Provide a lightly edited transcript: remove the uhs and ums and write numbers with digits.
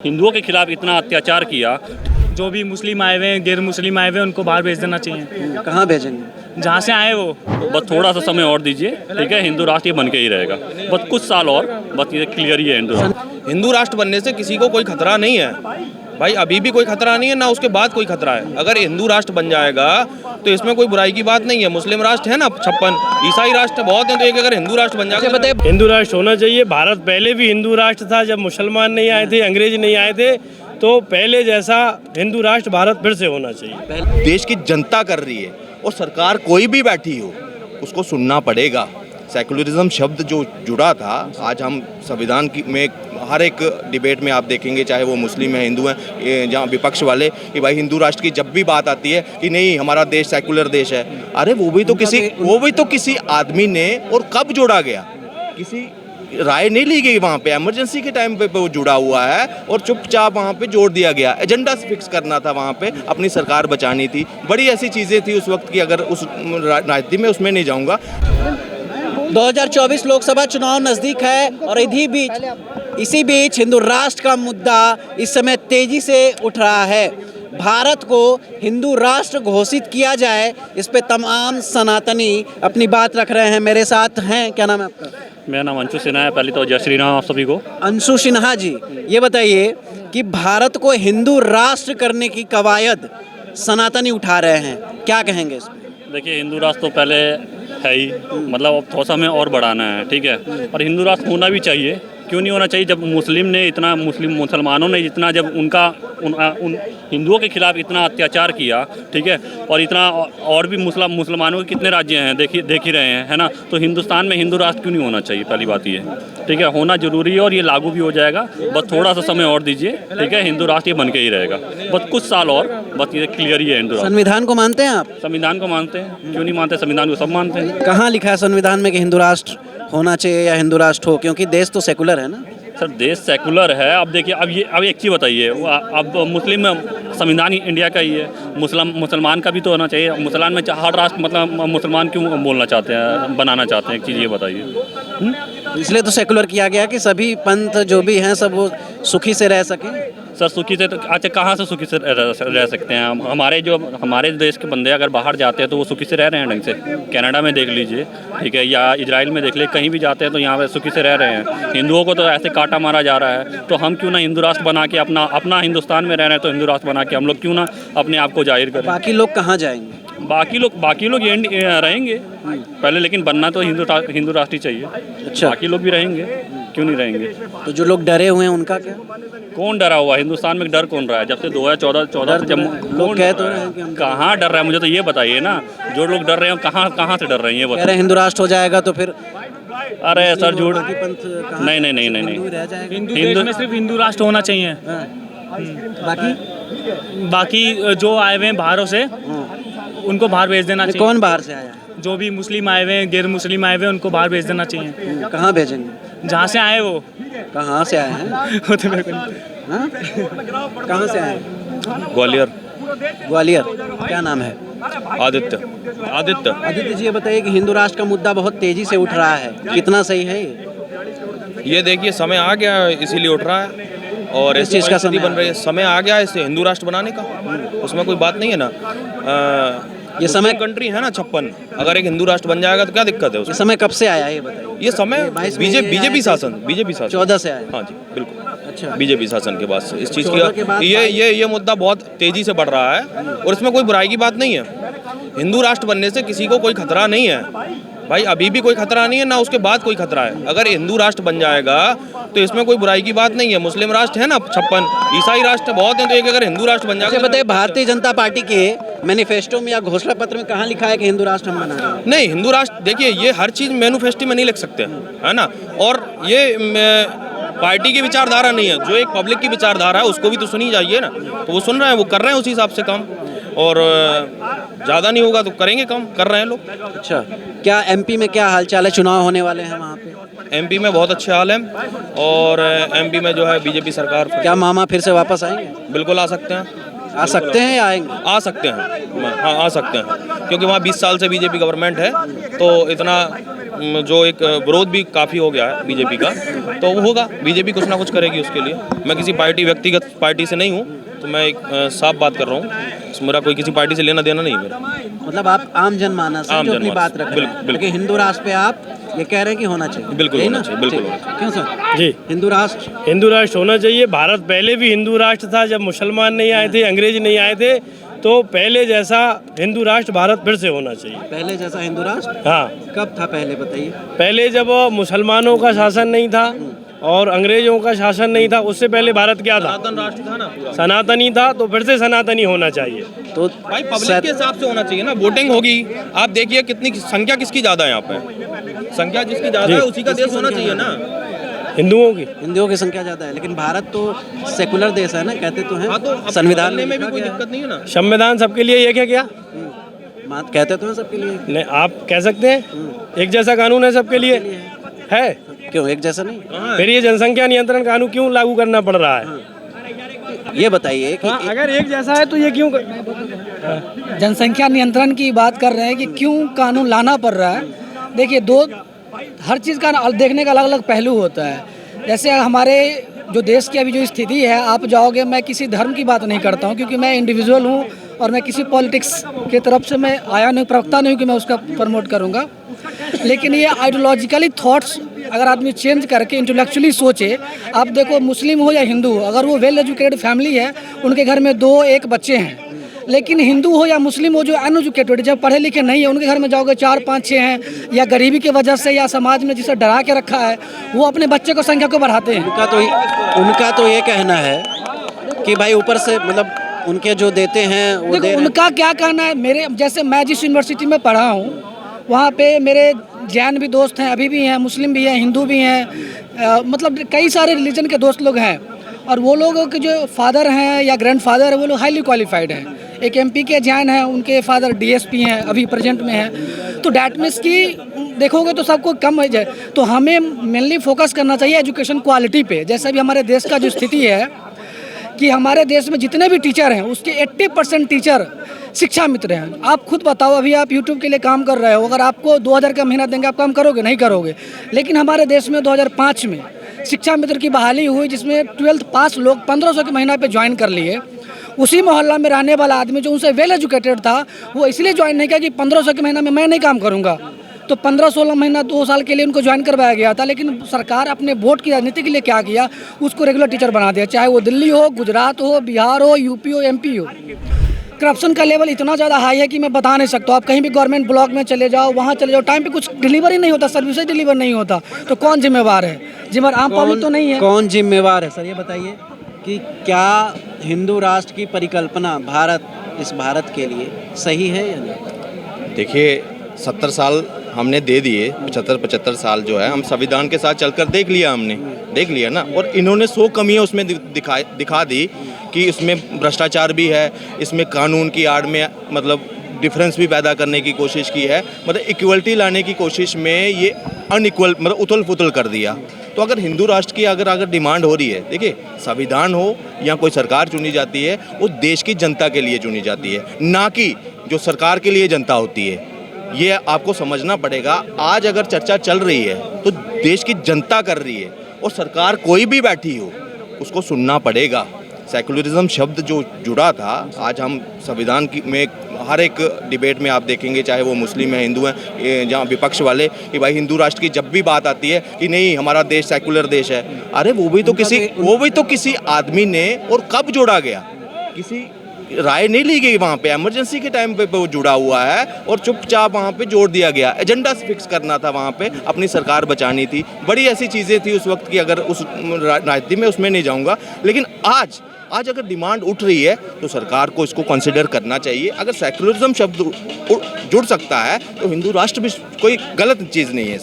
हिंदुओं के खिलाफ इतना अत्याचार किया। जो भी मुस्लिम आए हुए हैं, गैर मुस्लिम आए हुए हैं, उनको बाहर भेज देना चाहिए। कहाँ भेजेंगे? जहाँ से आए वो। बस थोड़ा सा समय और दीजिए, ठीक है। हिंदू राष्ट्र ये बन के ही रहेगा, बस कुछ साल और, बस ये क्लियर ही है। हिंदू राष्ट्र बनने से किसी को कोई खतरा नहीं है भाई, अभी भी कोई खतरा नहीं है, ना उसके बाद कोई खतरा है। अगर हिंदू राष्ट्र बन जाएगा तो इसमें कोई बुराई की बात नहीं है। मुस्लिम राष्ट्र है ना 56, ईसाई राष्ट्र बहुत हैं, तो एक अगर हिंदू राष्ट्र बन जाएगा। हिंदू राष्ट्र होना चाहिए। भारत पहले भी हिंदू राष्ट्र था, जब मुसलमान नहीं आए थे, अंग्रेज नहीं आए थे, तो पहले जैसा हिंदू राष्ट्र भारत फिर से होना चाहिए। देश की जनता कर रही है और सरकार कोई भी बैठी हो उसको सुनना पड़ेगा। सेकुलरिज्म शब्द जो जुड़ा था, आज हम संविधान की में हर एक डिबेट में आप देखेंगे, चाहे वो मुस्लिम है, हिंदू हैं, जहाँ विपक्ष वाले कि भाई हिंदू राष्ट्र की जब भी बात आती है कि नहीं हमारा देश सेकुलर देश है, अरे वो भी तो किसी आदमी ने, और कब जोड़ा गया, किसी राय नहीं ली गई वहाँ पे, इमरजेंसी के टाइम पे वो जुड़ा हुआ है और चुपचाप वहाँ पे जोड़ दिया गया। एजेंडा फिक्स करना था वहाँ पे, अपनी सरकार बचानी थी, बड़ी ऐसी चीज़ें थी उस वक्त की, अगर उस राजनीति में उसमें नहीं जाऊँगा। 2024 लोकसभा चुनाव नज़दीक है और इसी बीच हिंदू राष्ट्र का मुद्दा इस समय तेजी से उठ रहा है। भारत को हिंदू राष्ट्र घोषित किया जाए, इस पे तमाम सनातनी अपनी बात रख रहे हैं। मेरे साथ हैं, क्या नाम है आपका? मेरा नाम अंशु सिन्हा है। पहले तो जय श्री राम आप सभी को। अंशु सिन्हा जी, ये बताइए कि भारत को हिंदू राष्ट्र करने की कवायद सनातनी उठा रहे हैं, क्या कहेंगे इस पे? देखिए, हिंदू राष्ट्र तो पहले है ही, मतलब अब थोड़ा सा हमें और बढ़ाना है, ठीक है। और हिंदू राष्ट्र होना भी चाहिए। क्यों नहीं होना चाहिए? जब मुसलमानों ने जितना, जब उन हिंदुओं के खिलाफ इतना अत्याचार किया, ठीक है, और इतना और भी मुसलमानों के कितने राज्य हैं, देख ही रहे हैं, है ना। तो हिंदुस्तान में हिंदू राष्ट्र क्यों नहीं होना चाहिए? पहली बात ये, ठीक है, होना जरूरी है और ये लागू भी हो जाएगा। बस थोड़ा सा समय और दीजिए, ठीक है। हिंदू राष्ट्र ये बन के ही रहेगा, बस कुछ साल और, बस ये क्लियर ही है। हिंदू राष्ट्र। संविधान को मानते हैं आप? संविधान को मानते हैं, क्यों नहीं मानते? संविधान को सब मानते हैं। कहाँ लिखा है संविधान में कि हिंदू राष्ट्र होना चाहिए या हिंदू राष्ट्र हो? क्योंकि देश तो सेकुलर है ना सर, देश सेकुलर है। अब देखिए, अब एक चीज़ बताइए, अब मुस्लिम संविधान इंडिया का ही है, मुसलमान का भी तो होना चाहिए। मुसलमान में हर राष्ट्र, मतलब मुसलमान क्यों बोलना चाहते हैं, बनाना चाहते हैं? एक चीज़ ये बताइए। इसलिए तो सेकुलर किया गया कि सभी पंथ जो भी हैं सब वो सुखी से रह सकें। सर सुखी से तो अच्छा, कहाँ से सुखी से रह सकते हैं हम? हमारे देश के बंदे अगर बाहर जाते हैं तो वो सुखी से रह रहे हैं ढंग से। कनाडा में देख लीजिए, ठीक है, या इजराइल में देख लीजिए, कहीं भी जाते हैं तो यहाँ पे सुखी से रह रहे हैं। हिंदुओं को तो ऐसे काटा मारा जा रहा है, तो हम क्यों ना हिंदू राष्ट्र बना के अपना हिंदुस्तान में रह रहे हैं तो हिंदू राष्ट्र बना के हम लोग क्यों ना अपने आप को जाहिर करें? बाकी लोग कहाँ जाएंगे? बाकी लोग रहेंगे पहले, लेकिन बनना तो हिंदू राष्ट्र ही चाहिए। अच्छा, बाकी लोग भी रहेंगे, क्यों नहीं रहेंगे? तो जो लोग डरे हुए हैं उनका क्या? कौन डरा हुआ? हिंदुस्तान में डर कौन रहा है? जब से 2014 से जब लोग कह तो रहे हैं कि हम कहाँ डर रहा है? मुझे तो ये बताइए ना, जो लोग डर रहे हैं कहाँ से डर रहे हैं, ये कह रहे बताइए। हैं हिंदू राष्ट्र हो जाएगा तो फिर अरे सर झूठ, बाकी पंथ कहाँ? नहीं। हिंदू रह जाएगा। हिंदू देश में सिर्फ हिंदू राष्ट्र होना चाहिए। बाकी जो आए हुए हैं बाहरों से, उनको बाहर भेज देना चाहिए। कौन बाहर से आया है? जो भी मुस्लिम आए हुए हैं, गैर मुस्लिम आए हुए हैं, उनको बाहर भेज देना चाहिए। कहाँ भेजेंगे? जहाँ से आए वो। कहाँ से आए हैं? वो तो मेरे को नहीं। हाँ? कहाँ से आए हैं? ग्वालियर। ग्वालियर। क्या नाम है? आदित्य। आदित्य जी, ये बताइए कि हिंदू राष्ट्र का मुद्दा बहुत तेजी से उठ रहा है, कितना सही है ये देखिए, समय आ गया इसीलिए उठ रहा है और किस चीज़ का परिस्थिति समय बन रही है। समय आ गया इससे हिंदू राष्ट्र बनाने का, उसमें कोई बात नहीं है ना। ये समय कंट्री है ना 56, अगर एक हिंदू राष्ट्र बन जाएगा तो क्या दिक्कत है ये उसमें? समय कब से आया है ये बताइए? ये समय 22 में ये आया बीजेपी है? शासन 14 से आया? हाँ जी बिल्कुल, अच्छा, बीजेपी शासन के बाद से इस चीज़ 14 के बाद की ये मुद्दा बहुत तेजी से बढ़ रहा है और इसमें कोई बुराई की बात नहीं है। हिंदू राष्ट्र बनने से किसी को कोई खतरा नहीं है भाई, अभी भी कोई खतरा नहीं है, ना उसके बाद कोई खतरा है। अगर हिंदू राष्ट्र बन जाएगा तो इसमें कोई बुराई की बात नहीं है। मुस्लिम राष्ट्र है ना 56, ईसाई राष्ट्र बहुत हैं, तो एक अगर हिंदू राष्ट्र बन जाएगा। बताइए, भारतीय जनता पार्टी के मैनिफेस्टो में या घोषणा पत्र में कहाँ लिखा है कि हिंदू राष्ट्र हम बनाएंगे? नहीं, हिंदू राष्ट्र देखिए, ये हर चीज़ मैनिफेस्टो में नहीं लिख सकते, है ना। और ये पार्टी की विचारधारा नहीं है, जो एक पब्लिक की विचारधारा है उसको भी तो सुनी जाइए ना। तो वो सुन रहे हैं, वो कर रहे हैं उसी हिसाब से काम, और ज़्यादा नहीं होगा तो करेंगे काम, कर रहे हैं लोग। अच्छा, क्या एमपी में क्या हालचाल है? चुनाव होने वाले हैं वहाँ पे। एमपी में बहुत अच्छे हाल है और एमपी में जो है बीजेपी सरकार। क्या मामा फिर से वापस आएंगे? बिल्कुल आ सकते हैं। आ सकते हैं या आएंगे? आ सकते हैं, हाँ आ सकते हैं, क्योंकि वहाँ 20 साल से बीजेपी गवर्नमेंट है, तो इतना जो एक विरोध भी काफ़ी हो गया है बीजेपी का, तो वो होगा, बीजेपी कुछ ना कुछ करेगी उसके लिए। मैं किसी व्यक्तिगत पार्टी से नहीं हूँ, तो मैं एक साफ बात कर रहा हूँ, मेरा कोई किसी पार्टी से लेना देना नहीं है मेरा। मतलब आप आम जनमानस हैं जो अपनी बात रख रहे हैं, बिल्कुल। लेकिन हिंदू राष्ट्र पे आप ये कह रहे हैं कि होना चाहिए। बिल्कुल यही होना ना? चाहिए, बिल्कुल ठीक। होना चाहिए। क्यों सर? जी, हिंदू राष्ट्र होना चाहिए। भारत पहले भी हिंदू राष्ट्र था, जब मुसलमान नहीं आए थे, अंग्रेज नहीं आए थे, तो पहले जैसा हिंदू राष्ट्र भारत फिर से होना चाहिए। पहले जैसा हिंदू राष्ट्र हाँ, कब था पहले बताइए? पहले जब मुसलमानों का शासन नहीं था और अंग्रेजों का शासन नहीं था, उससे पहले भारत क्या था? सनातन राष्ट्र था ना पूरा। सनातनी था, तो फिर से सनातनी होना चाहिए। तो भाई पब्लिक के हिसाब से होना चाहिए ना, वोटिंग होगी। आप देखिए कितनी संख्या किसकी ज़्यादा है यहाँ पे, संख्या जिसकी ज़्यादा है उसी का देश होना चाहिए ना। हिंदुओं की हिंदुओं की संख्या ज्यादा है, लेकिन भारत तो सेकुलर देश है ना, कहते तो हाँ, तो हैं अब संविधान बदलने में भी लिखा कोई गया है। दिक्कत नहीं है ना। संविधान सबके लिए एक है क्या? कहते तो हैं सबके लिए। नहीं, आप कह सकते हैं एक जैसा कानून है सबके लिए, है? क्यों एक जैसा नहीं? फिर ये जनसंख्या नियंत्रण कानून क्यों लागू करना पड़ रहा है? ये बताइए कि हाँ, अगर एक जैसा है तो ये क्यों जनसंख्या नियंत्रण की बात कर रहे हैं कि क्यों कानून लाना पड़ रहा है। देखिए, हर चीज़ का देखने का अलग अलग पहलू होता है। जैसे हमारे जो देश की अभी जो स्थिति है, आप जाओगे, मैं किसी धर्म की बात नहीं करता हूँ क्योंकि मैं इंडिविजुअल हूँ और मैं किसी पॉलिटिक्स की तरफ से मैं आया नहीं, प्रवक्ता नहीं हूँ कि मैं उसका प्रमोट करूँगा। लेकिन ये आइडियोलॉजिकली थॉट्स अगर आदमी चेंज करके इंटेलेक्चुअली सोचे, आप देखो मुस्लिम हो या हिंदू हो, अगर वो वेल एजुकेटेड फैमिली है, उनके घर में 2-1 बच्चे हैं। लेकिन हिंदू हो या मुस्लिम हो जो अनएजुकेटेड, जब पढ़े लिखे नहीं है, उनके घर में जाओगे 4-5-6 हैं, या गरीबी की वजह से या समाज में जिसे डरा के रखा है, वो अपने बच्चे को संख्या को बढ़ाते हैं। उनका तो ये कहना है कि भाई ऊपर से मतलब उनके जो देते हैं वो देखो, दे रहे हैं। उनका क्या कहना है, मेरे जैसे मैं जिस यूनिवर्सिटी में पढ़ा हूँ, वहाँ पे मेरे जैन भी दोस्त हैं, अभी भी हैं, मुस्लिम भी हैं, हिंदू भी हैं, मतलब कई सारे रिलीजन के दोस्त लोग हैं। और वो लोगों के जो फादर हैं या ग्रैंडफादर है, वो लोग हाईली क्वालिफाइड हैं। एक एमपी के जैन हैं, उनके फादर डीएसपी हैं, अभी प्रेजेंट में हैं। तो डैट मीन्स की देखोगे तो सबको कम हो जाए। तो हमें मेनली फोकस करना चाहिए एजुकेशन क्वालिटी पे। जैसे अभी हमारे देश का जो स्थिति है कि हमारे देश में जितने भी टीचर हैं, उसके 80% टीचर शिक्षा मित्र हैं। आप खुद बताओ, अभी आप यूट्यूब के लिए काम कर रहे हो, अगर आपको 2000 का महीना देंगे, आप काम करोगे? नहीं करोगे। लेकिन हमारे देश में 2005 में शिक्षा मित्र की बहाली हुई, जिसमें 12th पास लोग 1500 के महीना पे ज्वाइन कर लिए। उसी मोहल्ला में रहने वाला आदमी जो उनसे वेल एजुकेटेड था, वो इसलिए ज्वाइन नहीं किया कि 1500 के महीना में मैं नहीं काम करूँगा, तो 15-16 महीना 2 साल के लिए उनको ज्वाइन करवाया गया था। लेकिन सरकार अपने वोट की राजनीति के लिए क्या किया, उसको रेगुलर टीचर बना दिया, चाहे वो दिल्ली हो, गुजरात हो, बिहार हो, यूपी हो, एमपी हो। करप्शन का लेवल इतना ज़्यादा हाई है कि मैं बता नहीं सकता। आप कहीं भी गवर्नमेंट ब्लॉक में चले जाओ, वहाँ चले जाओ, टाइम पे कुछ डिलीवर ही नहीं होता, सर्विसेज डिलीवर नहीं होता। तो कौन जिम्मेवार है? जिम्मेवार आम पब्लिक तो नहीं है। कौन जिम्मेवार है सर, ये बताइए कि क्या हिंदू राष्ट्र की परिकल्पना भारत के लिए सही है या नहीं? देखिए 70 साल हमने दे दिए, 75 साल जो है हम संविधान के साथ चलकर देख लिया ना। और इन्होंने 100 कमियां उसमें दिखा दी कि इसमें भ्रष्टाचार भी है, इसमें कानून की आड़ में मतलब डिफरेंस भी पैदा करने की कोशिश की है, मतलब इक्वलिटी लाने की कोशिश में ये अनइक्वल मतलब उथल पुथल कर दिया। तो अगर हिंदू राष्ट्र की अगर डिमांड हो रही है, देखिए संविधान हो या कोई सरकार चुनी जाती है, वो देश की जनता के लिए चुनी जाती है, ना कि जो सरकार के लिए जनता होती है। ये आपको समझना पड़ेगा। आज अगर चर्चा चल रही है तो देश की जनता कर रही है, और सरकार कोई भी बैठी हो उसको सुनना पड़ेगा। सेकुलरिज्म शब्द जो जुड़ा था, आज हम संविधान में हर एक डिबेट में आप देखेंगे, चाहे वो मुस्लिम है, हिंदू हैं, जहाँ विपक्ष वाले कि भाई हिंदू राष्ट्र की जब भी बात आती है कि नहीं हमारा देश सेकुलर देश है, अरे वो भी तो किसी आदमी ने और कब जोड़ा गया, किसी राय नहीं ली गई वहाँ पे, इमरजेंसी के टाइम पे वो जुड़ा हुआ है और चुपचाप वहाँ पे जोड़ दिया गया। एजेंडा फिक्स करना था वहाँ पे, अपनी सरकार बचानी थी, बड़ी ऐसी चीज़ें थी उस वक्त की, अगर उस राजनीति में उसमें नहीं जाऊँगा। लेकिन आज अगर डिमांड उठ रही है तो सरकार को इसको कंसिडर करना चाहिए। अगर सेकुलरिज्म शब्द जुड़ सकता है तो हिंदू राष्ट्र भी कोई गलत चीज़ नहीं है।